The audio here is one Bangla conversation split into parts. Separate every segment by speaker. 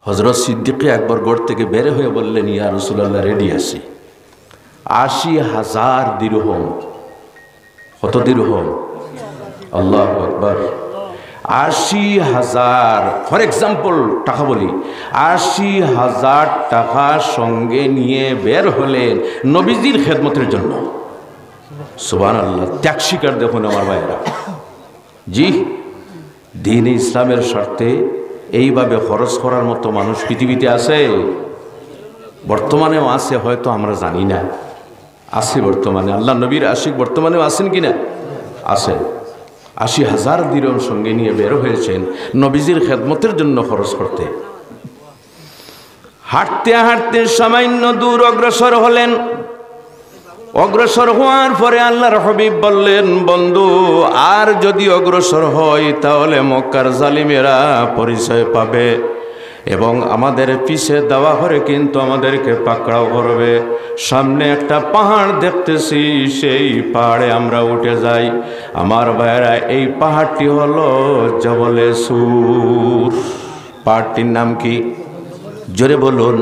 Speaker 1: হযরত সিদ্দিক আকবর গড় থেকে বের হয়ে বললেন, ইয়া রাসূলুল্লাহ, রেডি আছি। ৮০,০০০ দিরহম। কত দিরহম? আল্লাহু আকবার। ৮০,০০০, ফর এক্সাম্পল টাকা বলি, ৮০,০০০ টাকা সঙ্গে নিয়ে বের হলেন নবীজির খেদমতের জন্য। সুবহানাল্লাহ। ত্যাগ স্বীকার দেখুন আমার ভাইরা। জি, দ্বীন ইসলামের স্বার্থে এইভাবে খরচ করার মতো মানুষ পৃথিবীতে আছে? বর্তমানেও আছে, হয়তো আমরা জানি না। আছে বর্তমানে, আল্লাহ নবীর আশিক বর্তমানেও আছেন কিনা? আছে। ৮০,০০০ দিরহম সঙ্গে নিয়ে বের হয়েছেন নবীজির খেদমতের জন্য খরচ করতে। হাঁটতে হাঁটতে সামান্য দূর অগ্রসর হলেন। অগ্রসর হওয়ার পরে আল্লাহর হাবিব বললেন, বন্ধু, আর যদি অগ্রসর হয় তাহলে মক্কার জালিমেরা পরিচয় পাবে এবং আমাদের পিছে দেওয়া করে কিন্তু আমাদেরকে পাকড়াও করবে। সামনে একটা পাহাড় দেখতেছি, সেই পাহাড়ে আমরা উঠে যাই। আমার ভাইয়েরা, এই পাহাড়টি হলো জবলে সুর। পাহাড়টির নাম কি? জোরে বলুন।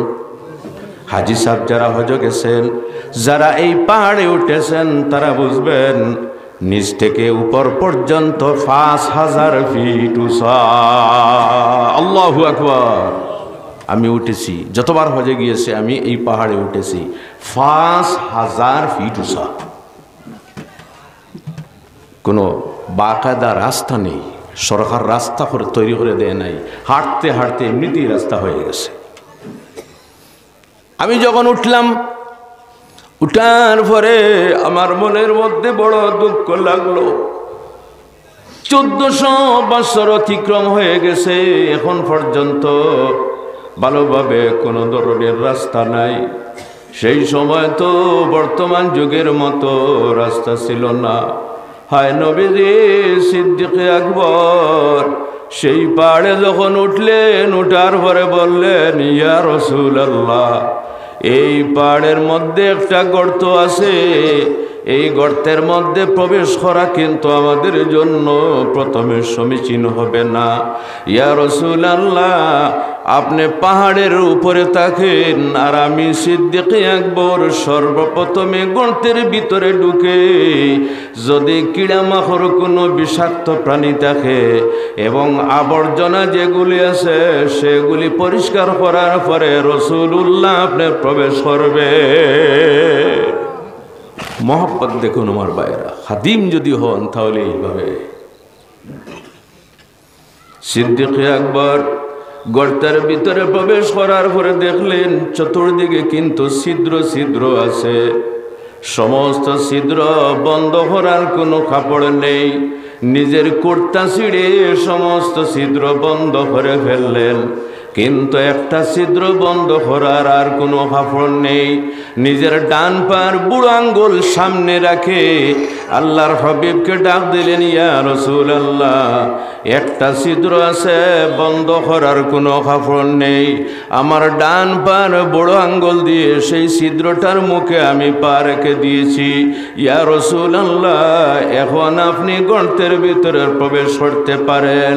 Speaker 1: হাজি সাহেব যারা হজ গেছেন, যারা এই পাহাড়ে উঠেছেন, তারা বুঝবেন নিচ থেকে উপর পর্যন্ত ৫,০০০ ফিট উঁচা। আল্লাহু আকবার। আমি উঠেছি, যতবার হজে গিয়েছে আমি এই পাহাড়ে উঠেছি। ৫,০০০ ফিট উঁচা। কোনো বাকায়দা রাস্তা নেই, সরকার রাস্তা করে তৈরি করে দেয় নাই। হাঁটতে হাঁটতে এমনিতেই রাস্তা হয়ে গেছে। আমি যখন উঠলাম, উঠার পরে আমার মনের মধ্যে বড় দুঃখ লাগলো। ১৪০০ বছর অতিক্রম হয়ে গেছে, এখন পর্যন্ত ভালোভাবে কোনো ধরনের রাস্তা নাই। সেই সময় তো বর্তমান যুগের মতো রাস্তা ছিল না। হায় নবীজি সিদ্দিক আকবর সেই পাহাড়ে যখন উঠলেন, উঠার পরে বললেন, ইয়া রাসূলুল্লাহ, এই পাহাড়ের মধ্যে একটা গর্ত আছে, এই গর্তের মধ্যে প্রবেশ করা কিন্তু আমাদের জন্য প্রথমে সমীচীন হবে না। ইয়া রাসূলুল্লাহ, আপনি পাহাড়ের উপরে থাকেন আর আমি সিদ্দিক আকবর সর্বপ্রথমে গর্তের ভিতরে ঢুকে যদি কিড়ামাকড় কোনো বিষাক্ত প্রাণী থাকে এবং আবর্জনা যেগুলি আছে সেগুলি পরিষ্কার করার পরে রাসূলুল্লাহ আপনি প্রবেশ করবে। মহব্বত দেখুন আমার ভাইরা। খাদিম যদি হন তাহলে এইভাবে। সিদ্দিক আকবর গর্তের ভিতরে প্রবেশ করার পরে দেখলেন চতুর্দিকে কিন্তু ছিদ্র ছিদ্র আছে। সমস্ত ছিদ্র বন্ধ করার কোনো কাপড় নেই। নিজের কুর্তা ছিঁড়ে সমস্ত ছিদ্র বন্ধ করে ফেললেন, কিন্তু একটা ছিদ্র বন্ধ করার আর কোনো কাপড় নেই। নিজের ডান পার বুড়ো আঙ্গুল সামনে রাখে আল্লাহর হাবিবকে ডাক দিলেন, ইয়া রাসূলুল্লাহ, একটা ছিদ্র আছে, বন্ধ করার কোনো কাপড় নেই। আমার ডান পার বুড়ো আঙ্গুল দিয়ে সেই ছিদ্রটার মুখে আমি পা রেখে দিয়েছি। ইয়া রাসূলুল্লাহ, এখন আপনি গর্তের ভিতরে প্রবেশ করতে পারেন,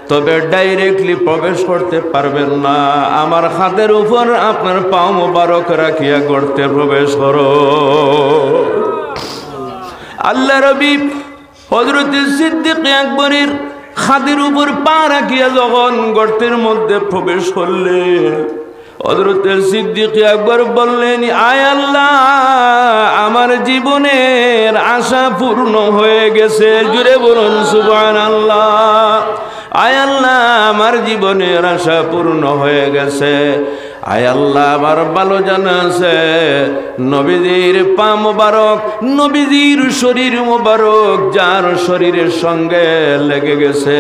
Speaker 1: তবে ডাইরেক্টলি প্রবেশ করতে পারবেন না। আমার হাতের উপর আপনার পাও মোবারক রাখিয়া গর্তে প্রবেশ করো। আল্লাহ নবী হযরত সিদ্দিক আকবরের হাতের উপর পা রাখিয়া যখন গর্তের মধ্যে প্রবেশ করলেন, হযরত সিদ্দিক আকবর বললেন, আয় আল্লাহ, আমার জীবনের আশা পূর্ণ হয়ে গেছে। জুড়ে বলুন সুবহানাল্লাহ। আয় আল্লাহ, আমার জীবনের আশা পূর্ণ হয়ে গেছে। আয় আল্লাহ, আমার ভালো জানা আছে নবীজির পা মোবারক, নবীজির শরীর মোবারক যার শরীরের সঙ্গে লেগে গেছে,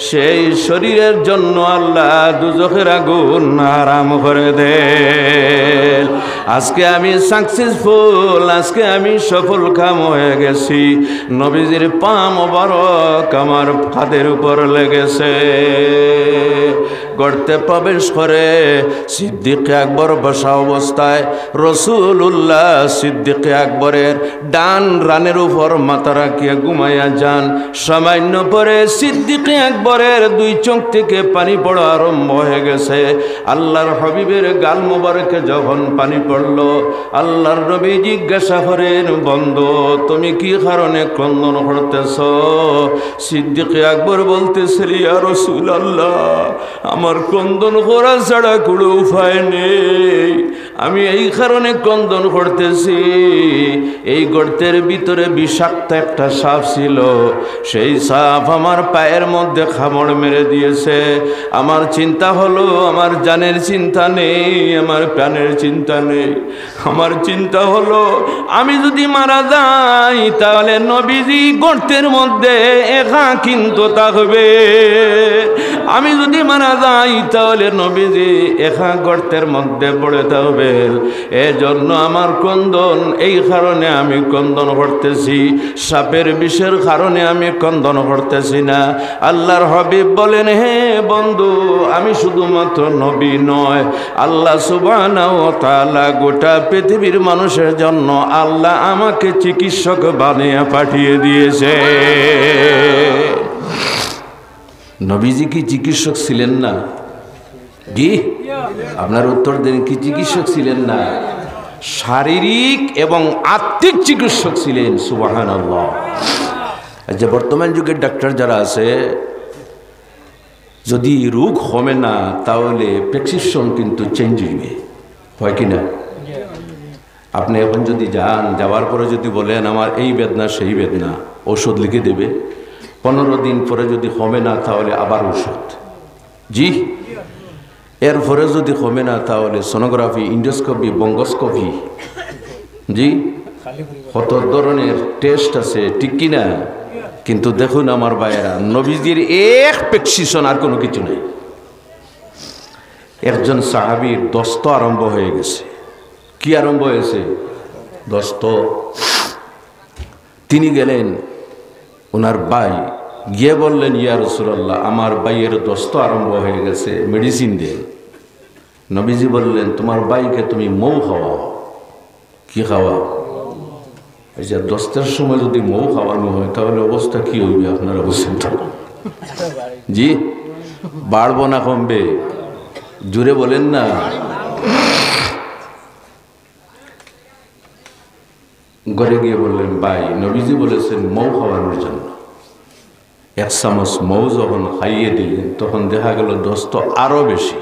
Speaker 1: সেই শরীরের জন্য আল্লাহ দুজখের আগুন হারাম করে দেন। আজকে আমি সাকসেসফুল, আজকে আমি সফল কাম হয়ে গেছি। নবীজির পা মোবারক আমার হাতের উপর লেগেছে। গর্তে প্রবেশ করে। সিদ্দিক আকবর বসা অবস্থায় রাসূলুল্লাহ সিদ্দিক আকবরের ডান রানের উপর মাথা রাখিয়া ঘুমাইয়া যান। সামান্য পরে সিদ্দিক আকবরের দুই চোখ থেকে পানি পড়া আরম্ভ হয়ে গেছে। আল্লাহর হাবিবের গাল মোবারকে যখন পানি পড়ল, আল্লাহর নবী জিজ্ঞাসা করেন, বন্ধু তুমি কি কারণে ক্রন্দন করতেছ? সিদ্দিক আকবর বলতেছিল, ইয়া রাসূলুল্লাহ, আমার ক্রন্দন করা ছাড়া কোনো উপায় নেই। আমি এই কারণে ক্রন্দন করতেছি, এই গর্তের ভিতরে বিষাক্ত একটা সাপ ছিল। সেই সাপ আমার পায়ের মধ্যে কামড় মেরে দিয়েছে। আমার চিন্তা হলো, আমার জানের চিন্তা নেই, আমার প্রাণের চিন্তা নেই। আমার চিন্তা হলো, আমি যদি মারা যাই তাহলে নবীজি গর্তের মধ্যে একা কিন্তু থাকবে। আমি যদি মারা যাই তাহলে নবীজি একা গর্তের মধ্যে পড়ে থাকবে। এজন্য আমার ক্রন্দন, এই কারণে আমি ক্রন্দন করতেছি। সাপের বিষের কারণে আমি ক্রন্দন করতেছি না। আল্লাহর হাবিব বলেন, হে বন্ধু, আমি শুধুমাত্র নবী নয়, আল্লাহ সুবহানাহু ওয়া তাআলা গোটা পৃথিবীর মানুষের জন্য আল্লাহ আমাকে চিকিৎসক বানিয়ে পাঠিয়ে দিয়েছে। নবীজি কি চিকিৎসক ছিলেন না? জি, আপনার উত্তর দেন, কি চিকিৎসক ছিলেন না? শারীরিক এবং আত্মিক চিকিৎসক ছিলেন। সুবহানাল্লাহ। যে বর্তমান যুগের ডাক্তার যারা আছে, যদি রোগ কমে না তাহলে প্রেসক্রিপশন কিন্তু চেঞ্জ হইবে, হয় কি না? আপনি এখন যদি যান, যাওয়ার পরে যদি বলেন আমার এই বেদনা সেই বেদনা, ওষুধ লিখে দেবে। 15 দিন পরে যদি কমে না তাহলে আবার ওষুধ। জি, এরপরে যদি কমে না তাহলে সোনোগ্রাফি, ইন্ডোস্কোপি, বঙ্গোস্কোপি। জি, কত ধরনের টেস্ট আছে, ঠিক কিনা? কিন্তু দেখুন আমার ভাইয়েরা, নবীজির এক প্রেসক্রিপশন, আর কোনো কিছু নেই। একজন সাহাবীর দস্ত আরম্ভ হয়ে গেছে। কি আরম্ভ হয়েছে? দস্ত। তিনি গেলেন, ওনার ভাই গিয়ে বললেন, ইয়া রাসূলুল্লাহ, আমার ভাইয়ের দস্ত আরম্ভ হয়ে গেছে, মেডিসিন দেন। নবীজি বললেন, তোমার ভাইকে তুমি মৌ খাওয়াও। কি খাওয়াও? এই যে দস্তের সময় যদি মৌ খাওয়ানো হয় তাহলে অবস্থা কি হইবে আপনারা বুঝছেন তো? জি, বাড়বো না কমবে? জুড়ে বলেন না। ঘরে গিয়ে বললেন, ভাই নবীজি বলেছেন মৌ খাওয়ানোর জন্য। 1 চামচ মৌ যখন খাইয়ে দিলেন তখন দেখা গেল দস্ত আরো বেশি।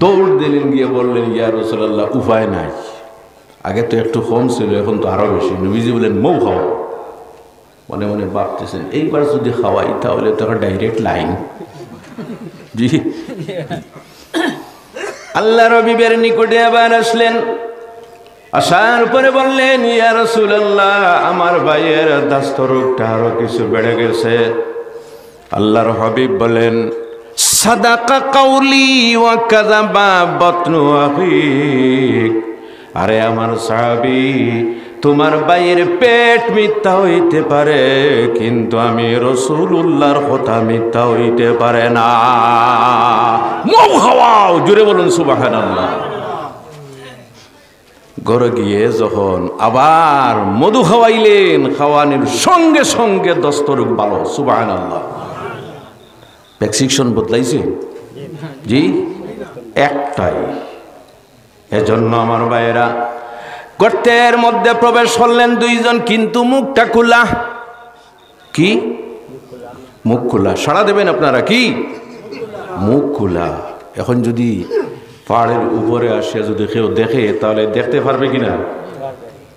Speaker 1: দৌড় দিলেন, গিয়ে বললেন, ইয়া রাসূলুল্লাহ, উপায় নাই, আগে তো একটু কম ছিল, এখন তো আরো বেশি। নবীজি বলেন মৌ খাওয়া। মনে মনে ভাবতেছেন, এইবার যদি খাওয়াই তাহলে তো ডাইরেক্ট লাইন। জি, আল্লাহর হাবিবের নিকটে আবার আসলেন। আসার পরে বললেন, ইয়া রাসূলুল্লাহ, আমার ভাইয়ের দাস্ত রোগটা আরো কিছু বেড়ে গেছে। আল্লাহর হাবিব বলেন, সাদাকা কাউলি ওয়া কাযাবা বাতনু আখিক। আরে আমার সাহাবী, তোমার ভাইয়ের পেট মিথ্যা হইতে পারে, কিন্তু আমি রাসূলুল্লাহর কথা মিথ্যা হইতে পারে না। মৌ খাওয়াও, জোরে বলুন সুবহানাল্লাহ। ঘরে গিয়ে যখন আবার মধু খাওয়াইলেন, খাওয়ানোর সঙ্গে সঙ্গে দস্ত রোগ ভালো। সুবহানাল্লাহ। প্রেসক্রিপশন বদলাইছে? জি, একটাই। এজন্য আমার ভাইয়েরা, গর্তের মধ্যে প্রবেশ করলেন দুইজন, কিন্তু মুখটা খোলা। কি? মুখ খোলা। সাড়া দেবেন আপনারা? কি? মুখ খোলা। এখন যদি পাহাড়ের উপরে আসে যদি কেউ দেখে তাহলে দেখতে পারবে কিনা?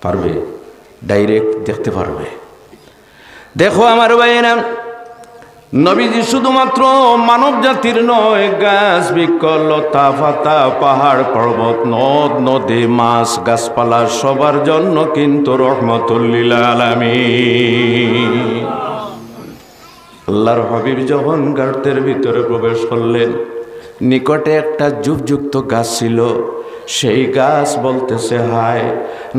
Speaker 1: পারবে, ডাইরেক্ট দেখতে পারবে। দেখো আমার ভাইয়েরা, নবীজি শুধুমাত্র মানব জাতির নয়, গাছ বৃক্ষ লতা পাতা পাহাড় পর্বত নদ নদী মাছ গাছপালা সবার জন্য কিন্তু রহমতুল লিল আলামিন। আল্লাহর হাবিব যখন গর্তের ভিতরে প্রবেশ করলেন, নিকটে একটা যুগযুক্ত গাছ ছিল। সেই গাছ বলতেছে, হায়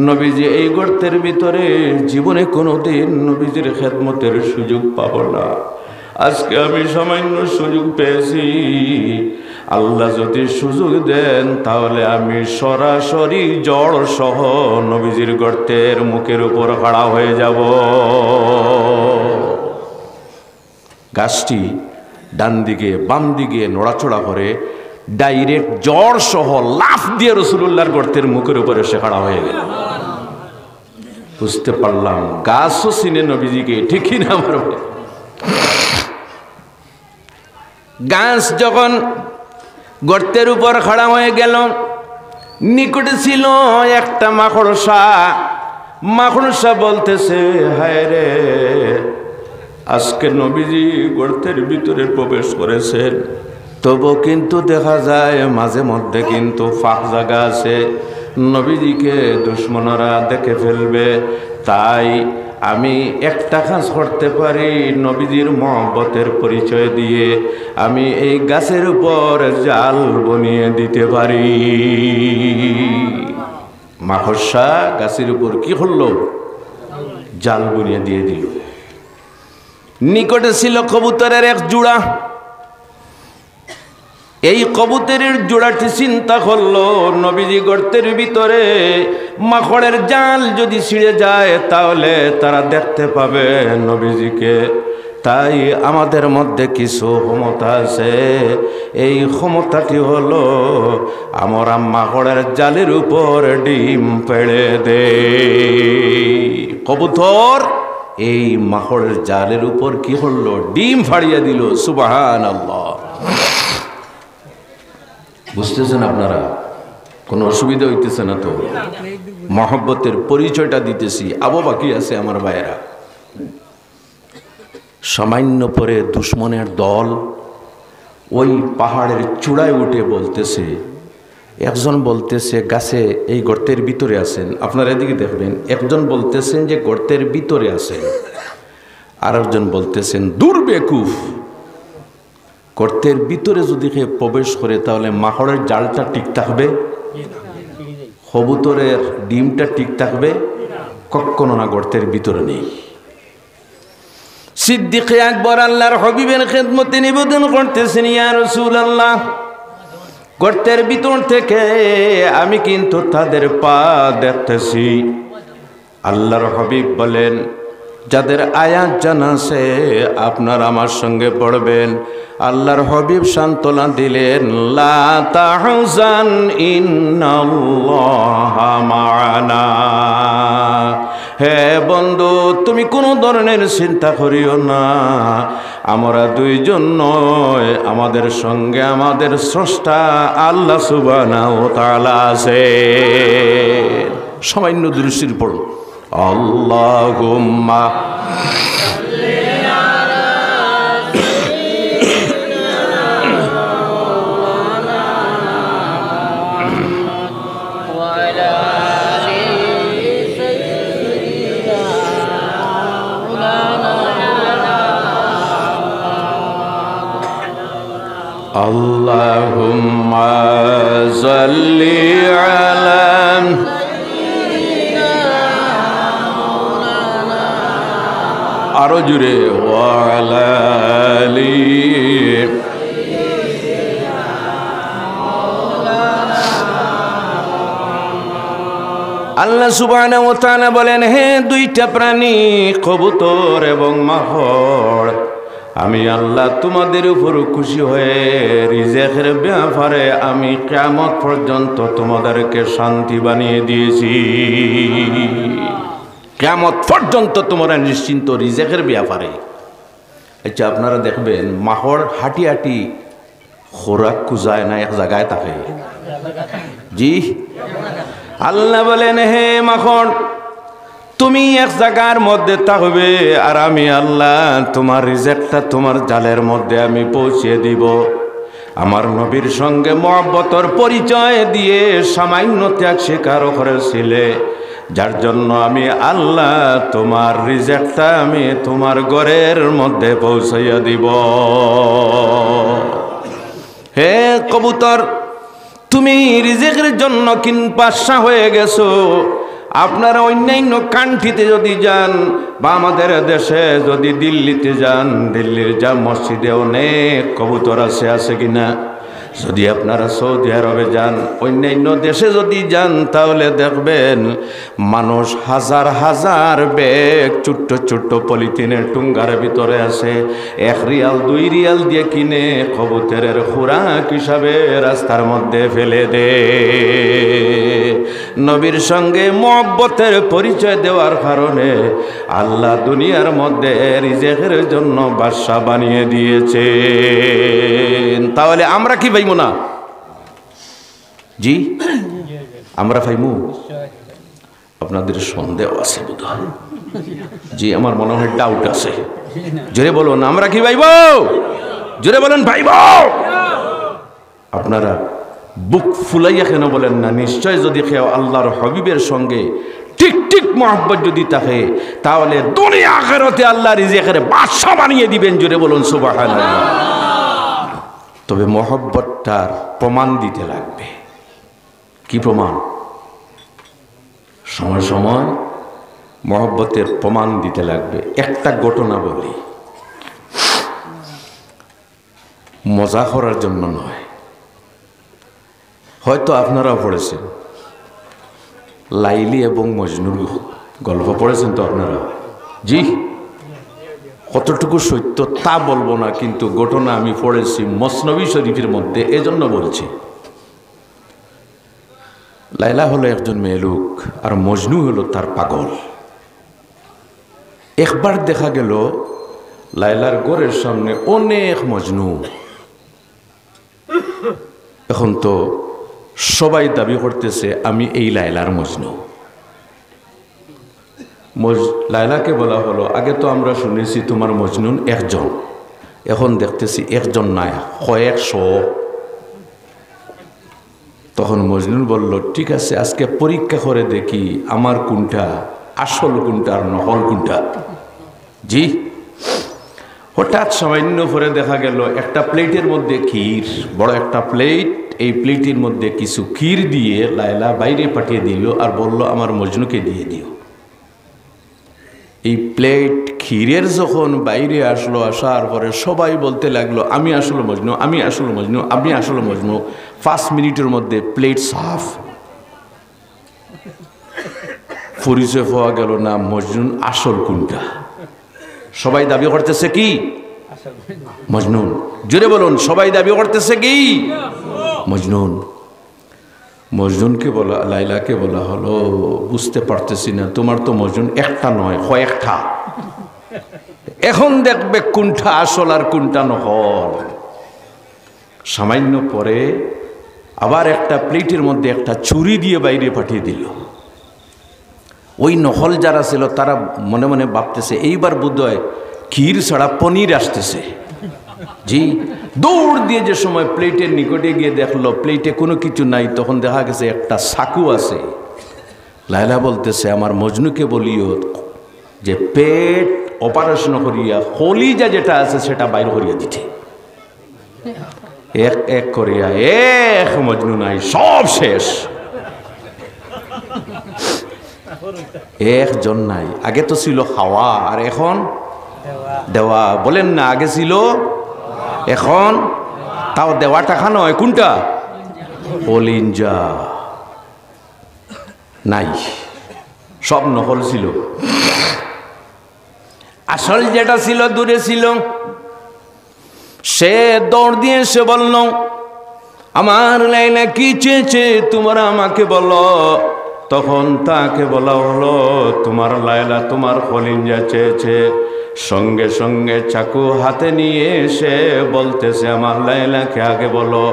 Speaker 1: নবীজি এই গর্তের ভিতরে জীবনে কোনোদিন নবীজির খেদমতের সুযোগ পাবো না। আজকে আমি সামান্য সুযোগ পেয়েছি, আল্লাহ যদি সুযোগ দেন তাহলে আমি সরাসরি জড় সহ নবীজির গর্তের মুখের উপর খাড়া হয়ে যাব। গাছটি ডান দিকে বাম দিকে নড়াচড়া করে ডাইরেক্ট জড় সহ লাফ দিয়ে রাসূলুল্লাহর গর্তের মুখের উপরে সে খাড়া হয়ে গেল। বুঝতে পারলাম গাছও চিনে নবীজিকে, ঠিকই না আমার ভাই? গাছ যখন গর্তের উপর খাড়া হয়ে গেল, নিকটে ছিল একটা মাকড়সা। মাকড়সা বলতেছে, হায় রে, আজকে নবীজি গর্তের ভিতরে প্রবেশ করেছেন, তবু কিন্তু দেখা যায় মাঝে মধ্যে কিন্তু ফাঁক জায়গা আছে, নবীজিকে দুশ্মনরা দেখে ফেলবে। তাই আমি একটা কাজ করতে পারি, নবীজির মহব্বতের পরিচয় দিয়ে আমি এই গাছের উপর জাল বনিয়ে দিতে পারি। মাকড়সা গাছের উপর কি করলো? জাল বনিয়ে দিয়ে দিল। নিকটে ছিল কবুতরের এক জোড়া। এই কবুতরের জোড়াটি চিন্তা করলো, নবীজি গর্তের ভিতরে মাকড়ের জাল যদি ছিঁড়ে যায় তাহলে তারা দেখতে পাবে নবীজিকে। তাই আমাদের মধ্যে কিছু ক্ষমতা আছে, এই ক্ষমতাটি হলো আমরা মাকড়ের জালের উপর ডিম পেড়ে দেই। কবুতর এই মাকড়ের জালের উপর কি হলো? ডিম ফাড়িয়ে দিল। সুবহানাল্লাহ। বুঝতেছেন আপনারা? কোনো অসুবিধা হইতেছে না তো? মহব্বতের পরিচয়টা দিতেছি, আবু বাকি আছে আমার ভাইয়েরা। সামান্য পরে দুশ্মনের দল ওই পাহাড়ের চূড়ায় উঠে বলতেছে, একজন বলতেছে গাছে এই গর্তের ভিতরে আছেন, আপনারা এদিকে দেখবেন, একজন বলতেছেন যে গর্তের ভিতরে আছেন, আর একজন বলতেছেন দূর বেকুফ, গর্তের ভিতরে যদি কেউ প্রবেশ করে তাহলে মাকড়ের জালটা ঠিক থাকবে, কবুতরের ডিমটা ঠিক থাকবে, কখনো না, গর্তের ভিতরে নেই। সিদ্দিকে আকবর আল্লাহর হাবিবের খেদমতে নিবেদন করতেছেন, ইয়া রাসূলুল্লাহ, গর্তের ভিতর থেকে আমি কিন্তু তাদের পা দেখতেছি। আল্লাহর হাবিব বলেন, যাদের আয়াত জানা আছে আপনার আমার সঙ্গে পড়বেন। আল্লাহর হাবিব সান্ত্বনা দিলেন, লা তাহজান ইন্নাল্লাহা মা'ানা। হে বন্ধু, তুমি কোনো ধরনের চিন্তা করিও না, আমরা দুইজন নয়, আমাদের সঙ্গে আমাদের স্রষ্টা আল্লাহ সুবহানাহু ওয়া তাআলা আছে। সামান্য দৃষ্টির পড়ুন, আল্লাহুম্মা Allahumma salli ala আরো জুড়ে ওয়া আলা আলি আল্লাহ সুবহানাহু ওয়া তাআলা বলেন, হে দুইটা প্রাণী কবুতর এবং মাকড়, আমি আল্লাহ তোমাদের উপর খুশি হয়ে রিজিকের ব্যাপারে আমি কিয়ামত পর্যন্ত তোমাদেরকে শান্তি বানিয়ে দিয়েছি। কিয়ামত পর্যন্ত তোমরা নিশ্চিন্ত রিজিকের ব্যাপারে। আচ্ছা, আপনারা দেখবেন মাকড় হাঁটি হাঁটি খোরাক খুঁজায় না, এক জায়গায় থাকে। জি, আল্লাহ বলেন, হে মাকড়, তুমি এক জায়গার মধ্যে থাকবে আর আমি আল্লাহ তোমার রিজিকটা তোমার জালের মধ্যে আমি পৌঁছে দিব। আমার নবীর সঙ্গে মহব্বতের পরিচয় দিয়ে সামান্য ত্যাগ স্বীকার করেছিলে, যার জন্য আমি আল্লাহ তোমার রিজিকটা আমি তোমার ঘরের মধ্যে পৌঁছাইয়া দিব। হে কবুতর, তুমি রিজিকের জন্য কিন পাশা হয়ে গেছো, আপনারা অন্যান্য কান্ট্রিতে যদি যান বা আমাদের দেশে যদি দিল্লিতে যান, দিল্লির যা মসজিদে অনেক কবুতর আছে কিনা? যদি আপনারা সৌদি আরবে যান, অন্যান্য দেশে যদি যান, তাহলে দেখবেন মানুষ হাজার হাজার ব্যাগ ছোট্ট ছোট্ট পলিথিনের টুঙ্গার ভিতরে আছে। 1 রিয়াল 2 রিয়াল দিয়ে কিনে কবুতরের খোরাক হিসাবে রাস্তার মধ্যে ফেলে দে। নবীর সঙ্গে মহব্বতের পরিচয় দেওয়ার কারণে আল্লাহ দুনিয়ার মধ্যে রিজেকের জন্য বাদশা বানিয়ে দিয়েছে। তাহলে আমরা কি পাইমু না? জি, আমরা পাইমু? আপনাদের সন্দেহ আছে বোধহয়। জি, আমার মনে হয় ডাউট আছে। জোরে বলুন, আমরা কি পাইব? জোরে বলুন, পাইব। আপনারা বুক ফুলাইয়া কেন বলেন না? নিশ্চয় যদি কেউ আল্লাহর হাবিবের সঙ্গে ঠিক ঠিক মহব্বত যদি থাকে, তাহলে দুনিয়া আখিরাতে আল্লাহ রিজিকের বাদশা বানিয়ে দিবেন। জোরে বলুন সুবহানাল্লাহ। তবে মহব্বতটার প্রমাণ দিতে লাগবে। কি প্রমাণ? সময় সময় মহব্বতের প্রমাণ দিতে লাগবে। একটা ঘটনা বলি, মজা করার জন্য নয়। হয়তো আপনারা পড়েছেন লাইলি এবং মজনুর গল্প, পড়েছেন তো আপনারা? জি, কতটুকু সত্য তা বলবো না, কিন্তু ঘটনা আমি পড়েছি মসনবী শরীফের মধ্যে, এজন্য বলছি। লাইলা হলো একজন মেয়ে লোক, আর মজনু হলো তার পাগল। একবার দেখা গেল লাইলার ঘরের সামনে অনেক মজনু। এখন তো সবাই দাবি করতেছে আমি এই লাইলার মজনু। লাইলাকে বলা হলো, আগে তো আমরা শুনেছি তোমার মজনুন একজন, এখন দেখতেছি একজন নাই, কয়েকশো। তখন মজনুন বলল, ঠিক আছে, আজকে পরীক্ষা করে দেখি আমার কোনটা আসল কোনটা আর নকল কোনটা। জি, হঠাৎ সামান্য পরে দেখা গেল একটা প্লেটের মধ্যে ক্ষীর, বড় একটা প্লেট, এই প্লেটের মধ্যে কিছু ক্ষীর দিয়ে লাইলা বাইরে পাঠিয়ে দিল আর বলল আমার মজনুকে দিয়ে দিও। এই প্লেট ক্ষীরের যখন বাইরে আসলো, আসার পরে সবাই বলতে লাগলো আমি আসলে মজনু, আমি আসলে মজনু, আমি আসলে মজনু। 5 মিনিটের মধ্যে প্লেট সাফ। পরিচয় পাওয়া গেল না মজনুন আসল কোনটা। সবাই দাবি করতেছে কি? মজনুন। জোরে বলুন, সবাই দাবি করতেছে কি? মজনুন। মজনুনকে বলা, লাইলাকে বলা হলো, বুঝতে পারতেছি না, তোমার তো মজনুন একটা নয়, কয়েকটা। এখন দেখবে কোনটা আসল আর কোনটা নকল। সামান্য পরে আবার একটা প্লেটের মধ্যে একটা ছুরি দিয়ে বাইরে পাঠিয়ে দিল। ওই নকল যারা ছিল তারা মনে মনে ভাবতেছে এইবার বোধহয় ক্ষীর ছাড়া পনির আসতেছে। জি, দৌড় দিয়ে যে সময় প্লেটের নিকটে গিয়ে দেখলো প্লেটে কোনো কিছু নাই, তখন দেখা গেছে একটা চাকু আছে। লাইলা বলতেছে আমার মজনুকে বলিও যে পেট অপারেশন করিয়া কলিজা যেটা আছে সেটা বাইর করিয়া দিতে। এক এক করিয়া এক মজনু নাই, সব শেষ। একজন নাই। আগে তো ছিল হাওয়া, আর এখন দেওয়া। বলেন না, আগে ছিল, এখন তাও দেওয়া টাকা নয়, কোনটা? কলিজা নাই, সব নকল ছিল। আসল যেটা ছিল দূরে ছিল। সে দৌড় দিয়ে সে বলল আমার লাইলা কি চেয়েছে তোমরা আমাকে বলো। তখন তাকে বলা হলো তোমার লাইলা তোমার কলিজা চেয়েছে। সঙ্গে সঙ্গে চাকু হাতে নিয়ে সে বলতেছে আমার লাইলাকে আগে বলো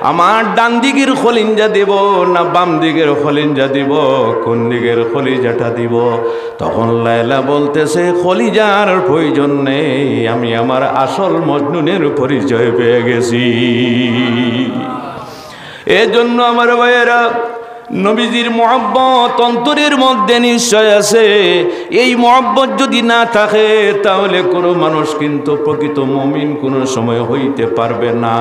Speaker 1: আমার ডান দিকের কলিজা দিব না বাম দিকের কলিজা দিব, কোন দিকের কলিজাটা দিব? তখন লাইলা বলতেছে কলিজার প্রয়োজন নেই, আমি আমার আসল মজনুনের পরিচয় পেয়ে গেছি। এজন্য আমার ভাইয়েরা, নবীজির মহব্বত অন্তরের মধ্যে নিশ্চয় আছে। এই মহব্বত যদি না থাকে তাহলে কোনো মানুষ কিন্তু প্রকৃত মুমিন কোনো সময় হইতে পারবে না।